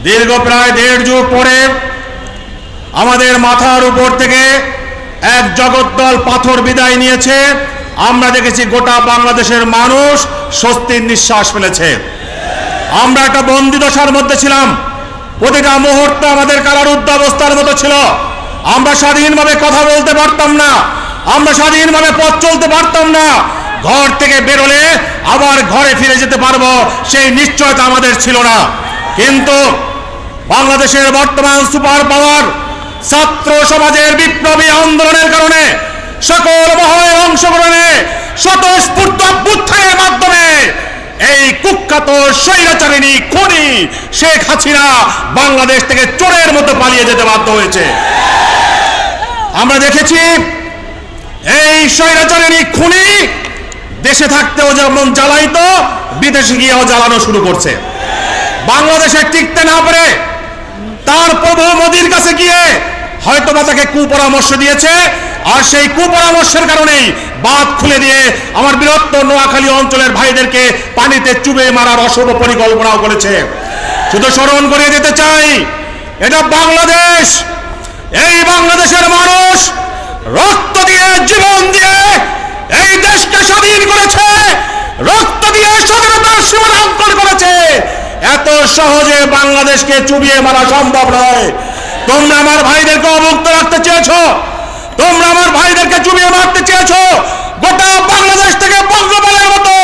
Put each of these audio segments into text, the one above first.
দীর্ঘ প্রায় 1.5 যুগ পরে আমাদের মাথার উপর থেকে এক জগদ্দল পাথর বিদায় নিয়েছে। আমরা দেখেছি গোটা বাংলাদেশের মানুষ স্বস্তির নিঃশ্বাস ফেলেছে। আমরা একটা বন্দি দশার মধ্যে ছিলাম, প্রতিটা মুহূর্ত আমাদের কারারুদ্ধ অবস্থার মতো ছিল। আমরা স্বাধীনভাবে কথা বলতে পারতাম না, আমরা স্বাধীনভাবে পথ চলতে পারতাম না। ঘর থেকে বেরোলে আবার ঘরে ফিরে যেতে পারবো সেই নিশ্চয়তা আমাদের ছিল না। কিন্তু বাংলাদেশের বর্তমান সুপার পাওয়ার ছাত্র সমাজের বিপ্লবী আন্দোলনের কারণে, সকল মহলের অংশগ্রহণে, স্বতঃস্ফূর্ত অভ্যুত্থানের মাধ্যমে এই কুখ্যাত স্বৈরাচারিণী খুনি শেখ হাসিনা বাংলাদেশ থেকে চোরের মতো পালিয়ে যেতে বাধ্য হয়েছে। আমরা দেখেছি এই স্বৈরাচারিণী খুনি দেশে থাকতেও যেমন জ্বালাইতো, বিদেশে গিয়েও জ্বালানো শুরু করছে। বাংলাদেশে টিকতে না পারে তার প্রভু মোদির কাছে গিয়ে হয়তোবা তাকে কুপরামর্শ দিয়েছে, আর সেই কুপরামর্শের কারণেই বাঁধ খুলে দিয়ে আমার বৃহত্তর নোয়াখালী অঞ্চলের ভাইদেরকে পানিতে চুবে মারার অশুভ পরিকল্পনাও করেছে। শুধু স্মরণ করিয়ে দিতে চাই, এটা বাংলাদেশ। এই বাংলাদেশের মানুষ রক্ত দিয়ে, জীবন দিয়ে এই দেশকে স্বাধীন করেছে, রক্ত দিয়ে স্বাধীনতার সীমানা অঙ্কন করেছে। এত সহজে বাংলাদেশকে চুবিয়ে মারা সম্ভব নয়। তোমরা আমার ভাইদেরকে অবুক্ত রাখতে চেয়েছো, তোমরা আমার ভাইদেরকে চুবিয়ে মারতে চেয়েছো। গোটা বাংলাদেশ থেকে বঙ্গবলের মতো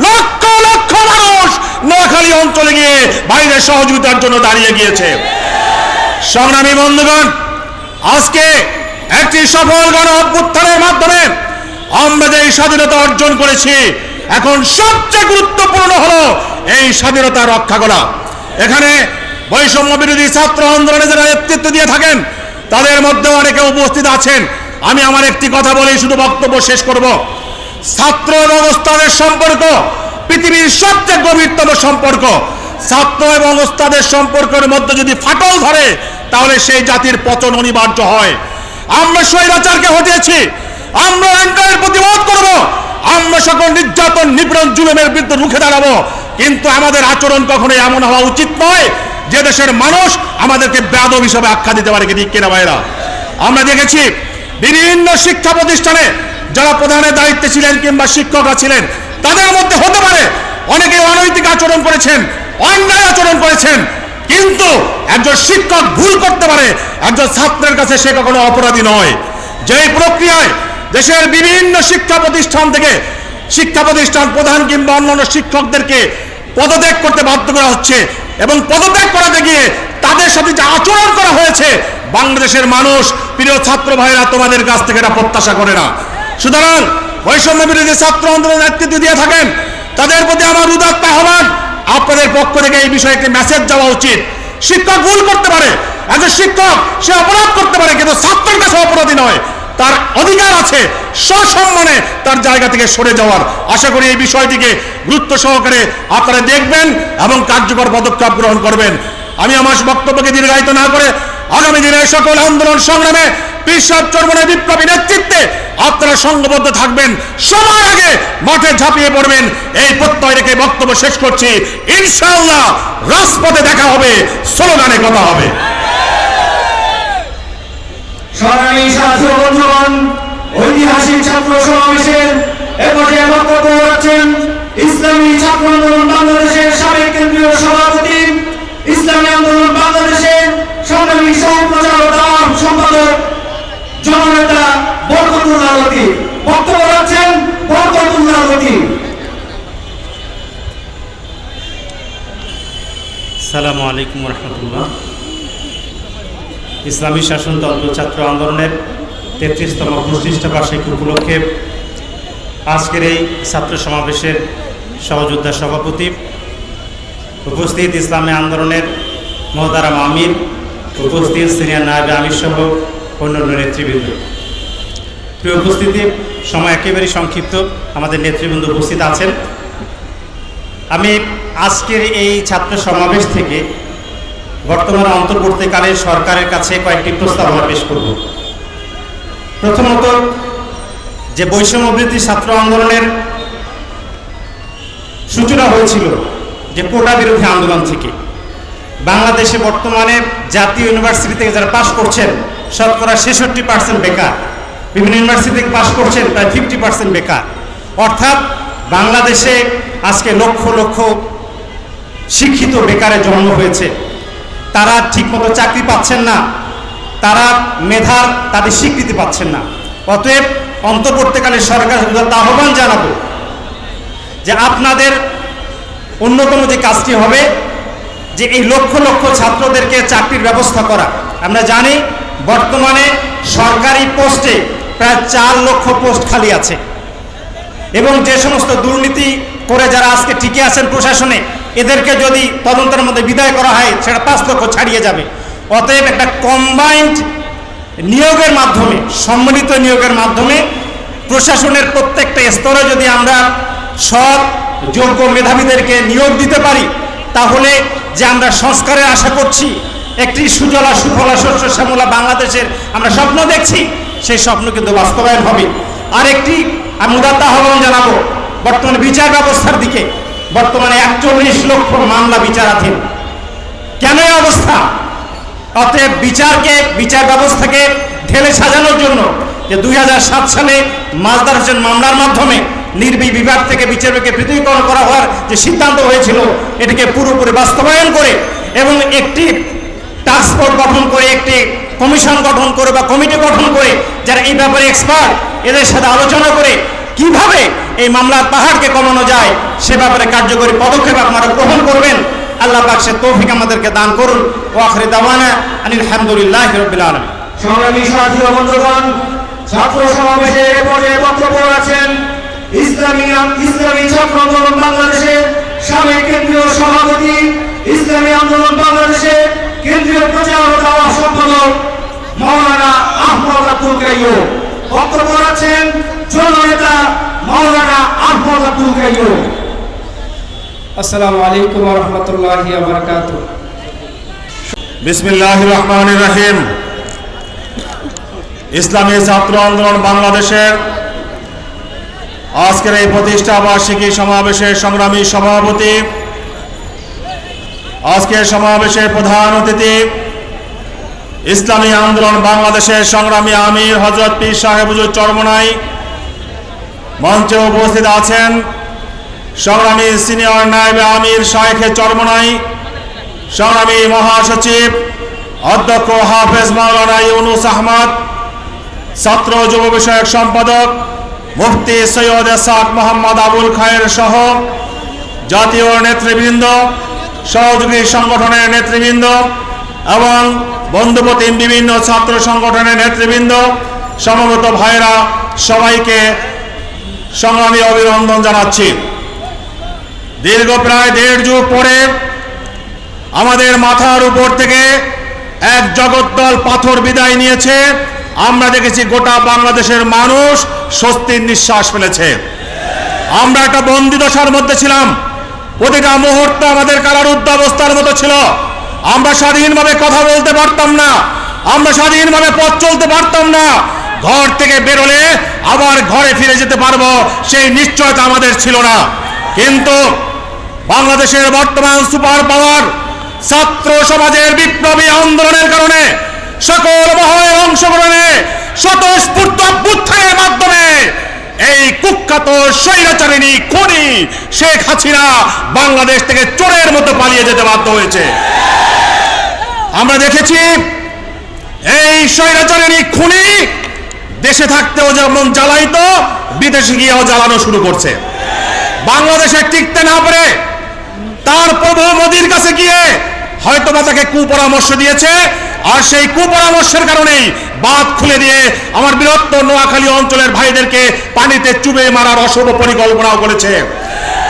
লক্ষ লক্ষ মানুষ নোয়াখালী অঞ্চলে গিয়ে ভাইদের সহযোগিতার জন্য দাঁড়িয়ে গিয়েছে। সংগ্রামী বন্ধুগণ, আজকে একটি সফল গণ অভ্যুত্থানের মাধ্যমে আমরা যে স্বাধীনতা অর্জন করেছি, এখন সবচেয়ে গুরুত্বপূর্ণ হলো এই স্বাধীনতা রক্ষা করা। এখানে বৈষম্য বিরোধী ছাত্র আন্দোলনে যারা নেতৃত্ব দিয়ে থাকেন তাদের মধ্যে অনেকে উপস্থিত আছেন। আমি আমার একটি কথা বলেই শুধু বক্তব্য শেষ করব। ছাত্র এবং ওস্তাদের সম্পর্ক পৃথিবীর সবচেয়ে গভীরতম সম্পর্ক। ছাত্র এবং ওস্তাদের সম্পর্কের মধ্যে যদি ফাটল ধরে তাহলে সেই জাতির পতন অনিবার্য হয়। আমরা স্বৈরাচারকে হটিয়েছি, আমরা অন্যায়ের প্রতিবাদ করব, আমরা সকল নির্যাতন, নিপীড়ন, জুলুমের বিরুদ্ধে রুখে দাঁড়াবো। কিন্তু আমাদের আচরণ কখনোই এমন হওয়া উচিত নয় যে দেশের মানুষ আমাদেরকে বেয়াদব হিসাবে আখ্যা দিতে পারে। ঠিক কিনা ভাইরা? আমরা দেখেছি বিভিন্ন শিক্ষা প্রতিষ্ঠানে যারা প্রধানের দায়িত্বে ছিলেন কিংবা শিক্ষকরা ছিলেন, তাদের মধ্যে হতে পারে অনেকে অনৈতিক আচরণ করেছেন, অন্যায় আচরণ করেছেন, কিন্তু একজন শিক্ষক ভুল করতে পারে, একজন ছাত্রের কাছে সে কখনো অপরাধী নয়। যেই প্রক্রিয়ায় দেশের বিভিন্ন শিক্ষা প্রতিষ্ঠান থেকে শিক্ষা প্রতিষ্ঠান প্রধান কিংবা অন্যান্য শিক্ষকদেরকে পদত্যাগ করতে বাধ্য করা হচ্ছে, এবং পদত্যাগ করাতে গিয়ে তাদের সাথে যে আচরণ করা হয়েছে, বাংলাদেশের মানুষ, প্রিয় ছাত্র ভাইরা, তোমাদের কাছ থেকে এটা প্রত্যাশা করে না। সুতরাং বৈষম্য বিরোধী ছাত্র আন্দোলনের নেতৃত্ব দিয়ে থাকেন, তাদের প্রতি আমার উদাত্ত আহ্বান, আপনাদের পক্ষ থেকে এই বিষয়ে একটি মেসেজ যাওয়া উচিত। শিক্ষক ভুল করতে পারে, একজন শিক্ষক সে অপরাধ করতে পারে, কিন্তু ছাত্রের কাছে অপরাধী নয়। তার অধিকার আছে সসম্মানে তার জায়গা থেকে সরে যাওয়ার। আশা করি এই বিষয়টিকে গুরুত্ব সহকারে আপনারা দেখবেন এবং কার্যকর পদক্ষেপ গ্রহণ করবেন। আমি আমার বক্তব্যকে দীর্ঘায়িত না করে আগামী দিনে সকল আন্দোলন সংগ্রামে পীর সাহেব চরমনের বিপ্লবী নেতৃত্বে আপনারা সংঘবদ্ধ থাকবেন, সবার আগে মাঠে ঝাঁপিয়ে পড়বেন, এই প্রত্যয় রেখে বক্তব্য শেষ করছি। ইনশাআল্লাহ রাজপথে দেখা হবে, স্লোগানে কথা হবে। সংগ্রামী ছাত্র বন্ধুগণ, ঐতিহাসিক ছাত্র সমাবেশের এ পর্যায়ে বক্তব্য রাখছেন ইসলামী ছাত্র আন্দোলন বাংলাদেশের সাবেক কেন্দ্রীয় সভাপতি, ইসলামী আন্দোলন বাংলাদেশের সংগ্রামী সহ-প্রচারক সম্পাদক জননেতা বরকতুল্লাহ লতিফ। বক্তব্য রাখছেন বরকতুল্লাহ লতিফ। আসসালামু আলাইকুম রহমতুল্লাহ। ইসলামী শাসনতন্ত্র ছাত্র আন্দোলনের 33তম প্রতিষ্ঠা বার্ষিকী উপলক্ষে আজকের এই ছাত্র সমাবেশের সহযোদ্ধা সভাপতি, উপস্থিত ইসলামী আন্দোলনের মোহতারাম আমির, উপস্থিত সিনিয়র নায়েবে আমির সহ অন্যান্য নেতৃবৃন্দ, প্রিয় উপস্থিতি, সময় একেবারেই সংক্ষিপ্ত, আমাদের নেতৃবৃন্দ উপস্থিত আছেন। আমি আজকের এই ছাত্র সমাবেশ থেকে বর্তমান অন্তর্বর্তীকালীন সরকারের কাছে কয়েকটি প্রস্তাবনা পেশ করব। প্রথমত, যে বৈষম্য বিরোধী ছাত্র আন্দোলনের সূচনা হয়েছিল যে কোটা বিরোধী আন্দোলন থেকে, বাংলাদেশে বর্তমানে জাতীয় ইউনিভার্সিটি থেকে যারা পাশ করছেন শতকরা 66% বেকার, বিভিন্ন ইউনিভার্সিটি থেকে পাশ করছেন প্রায় 50% বেকার। অর্থাৎ বাংলাদেশে আজকে লক্ষ লক্ষ শিক্ষিত বেকারের জন্ম হয়েছে, তারা ঠিকমতো চাকরি পাচ্ছেন না, তারা মেধার তাদের স্বীকৃতি পাচ্ছেন না। অতএব অন্তর্বর্তীকালে সরকার আহ্বান জানাবো যে আপনাদের অন্যতম যে কাজটি হবে যে এই লক্ষ লক্ষ ছাত্রদেরকে চাকরির ব্যবস্থা করা। আমরা জানি বর্তমানে সরকারি পোস্টে প্রায় 4 লক্ষ পোস্ট খালি আছে এবং যে সমস্ত দুর্নীতি করে যারা আজকে টিকে আছেন প্রশাসনে, এদেরকে যদি তদন্তের মধ্যে বিদায় করা হয় সেটা 5 লক্ষ ছাড়িয়ে যাবে। অতএব একটা কম্বাইন্ড নিয়োগের মাধ্যমে, সম্মিলিত নিয়োগের মাধ্যমে প্রশাসনের প্রত্যেকটা স্তরে যদি আমরা সৎ যোগ্য মেধাবীদেরকে নিয়োগ দিতে পারি, তাহলে যে আমরা সংস্কারের আশা করছি, একটি সুজলা সুফলা শস্য শ্যামলা বাংলাদেশের আমরা স্বপ্ন দেখছি, সেই স্বপ্ন কিন্তু বাস্তবায়ন হবে। আরেকটি আমি উদাত্ত আহ্বান জানাবো বর্তমানে বিচার ব্যবস্থার দিকে। বর্তমানে 41 লক্ষ মামলা বিচারাধীন। কেন এই অবস্থা? অতএব বিচার ব্যবস্থাকে ঢেলে সাজানোর জন্য যে 2007 সালে মাজদার হোসেন মামলার মাধ্যমে নির্বাহী বিভাগ থেকে বিচারকে পৃথকীকরণ করা হওয়ার যে সিদ্ধান্ত হয়েছিল, এটিকে পুরোপুরি বাস্তবায়ন করে এবং একটি টাস্ক ফোর্স গঠন করে, একটি কমিশন গঠন করে বা কমিটি গঠন করে যারা এই ব্যাপারে এক্সপার্ট, এদের সাথে আলোচনা করে কিভাবে এই মামলার পাহাড়কে কমানো যায় সে ব্যাপারে কার্যকরী পদক্ষেপ আপনারা গ্রহণ করবেন। আল্লাহ পাক সে তৌফিক আমাদেরকে দান করুন। ওয়া আখিরু দাওয়ানা আনিল হামদুলিল্লাহি রাব্বিল আলামিন। সংগ্রামী সাথী ও বন্ধুগণ, ছাত্র সমাবেশে এ পর্যায়ে বক্তব্য রাখছেন ইসলামী ছাত্র আন্দোলন বাংলাদেশের সাবেক কেন্দ্রীয় সভাপতি, ইসলামী আন্দোলন বাংলাদেশের কেন্দ্রীয় প্রচার ও দাওয়া সম্পাদক মাওলানা আহমদ আব্দুল কাইয়ুম। বক্তব্য রাখছেন জননেতা মাওলানা আহমদ আব্দুল কাইয়ুম। আসসালামু আলাইকুম ওয়া রাহমাতুল্লাহি ওয়া বারাকাতুহু। বিসমিল্লাহির রহমানির রহিম। ইসলামী ছাত্র আন্দোলন বাংলাদেশের আজকের এই প্রতিষ্ঠা বার্ষিকী সমাবেশের সংগ্রামী সভাপতি, আজকের সমাবেশের প্রধান অতিথি ইসলামী আন্দোলন বাংলাদেশের সংগ্রামী আমির হযরত পীর সাহেব হুজুর চরমনাই, মঞ্চে উপস্থিত আছেন সংগ্রামী সিনিয়র নায়েবে আমির শায়েখে চরমনাই, সংগ্রামী মহাসচিব অধ্যক্ষ হাফেজ মাওলানা ইউনুস আহমদ, ছাত্র যুব বিষয়ক সম্পাদক মুফতি সৈয়দ এসাক মোহাম্মদ আবুল খায়ের সহ জাতীয় নেতৃবৃন্দ, সহযোগী সংগঠনের নেতৃবৃন্দ এবং বন্ধুপ্রতিম বিভিন্ন ছাত্র সংগঠনের নেতৃবৃন্দ, সমবেত ভাইরা, সবাইকে সংগ্রামী অভিনন্দন জানাচ্ছি। দীর্ঘ প্রায় 1.5 যুগ পরে আমাদের মাথার উপর থেকে এক জগদ্দল পাথর বিদায় নিয়েছে। আমরা দেখেছি গোটা বাংলাদেশের মানুষ স্বস্তির নিঃশ্বাস ফেলেছে। আমরা একটা বন্দি দশার মধ্যে ছিলাম, প্রতিটা মুহূর্ত আমাদের কারারুদ্ধ অবস্থার মতো ছিল। আমরা স্বাধীনভাবে কথা বলতে পারতাম না, আমরা স্বাধীনভাবে পথ চলতে পারতাম না। ঘর থেকে বেরোলে আবার ঘরে ফিরে যেতে পারবো সেই নিশ্চয়তা আমাদের ছিল না। কিন্তু বাংলাদেশের বর্তমান সুপার পাওয়ার ছাত্র সমাজের বিপ্লবী আন্দোলনের কারণে, সকল মহলের অংশগ্রহণে, স্বতঃস্ফূর্ত অভ্যুত্থানের মাধ্যমে এই কুখ্যাত স্বৈরাচারিণী খুনি শেখ হাসিনা বাংলাদেশ থেকে চোরের মতো পালিয়ে যেতে বাধ্য হয়েছে। আমরা দেখেছি এই স্বৈরাচারিণী খুনি দেশে থাকতেও যেমন জ্বালাইতো, বিদেশে গিয়েও জ্বালানো শুরু করছে। বাংলাদেশে টিকতে না পারে তার প্রভু মোদির কাছে গিয়ে হয়তোবা তাকে কুপরামর্শ দিয়েছে, আর সেই কুপরামর্শের কারণেই বাঁধ খুলে দিয়ে আমার বৃহত্তর নোয়াখালী অঞ্চলের ভাইদেরকে পানিতে চুবে মারার অশুভ পরিকল্পনাও করেছে।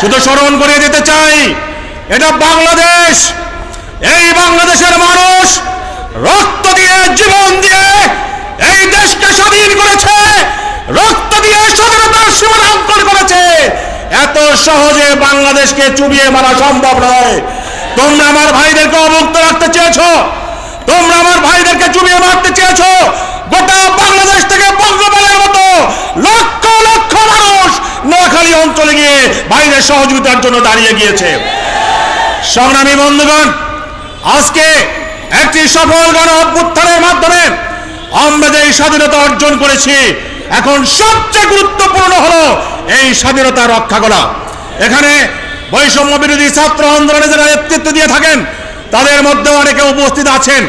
শুধু স্মরণ করিয়ে দিতে চাই, এটা বাংলাদেশ। এই বাংলাদেশের মানুষ রক্ত দিয়ে, জীবন দিয়ে এই দেশকে স্বাধীন করেছে, রক্ত দিয়ে স্বাধীনতার সীমানাঙ্কন করেছে। এত সহজে বাংলাদেশকে চুবিয়ে মারা সম্ভব নয়। তোমরা আমার ভাইদেরকে অবুক্ত রাখতে চেয়েছো, তোমরা আমার ভাইদেরকে চুবিয়ে মারতে চেয়েছো। গোটা বাংলাদেশ থেকে বঙ্গবলের মতো লক্ষ লক্ষ মানুষ নোয়াখালী অঞ্চলে গিয়ে ভাইদের সহযোগিতার জন্য দাঁড়িয়ে গিয়েছে। সংগ্রামী বন্ধুগণ, আজকে একটি সফল গণ অভ্যুত্থানের মাধ্যমে আমরা যে স্বাধীনতা অর্জন করেছি, এখন সবচেয়ে গুরুত্বপূর্ণ হলো এই স্বাধীনতা রক্ষা করা। এখানে বৈষম্য বিরোধী ছাত্র আন্দোলনে যারা নেতৃত্ব দিয়ে থাকেন তাদের মধ্যে অনেকে উপস্থিত আছেন।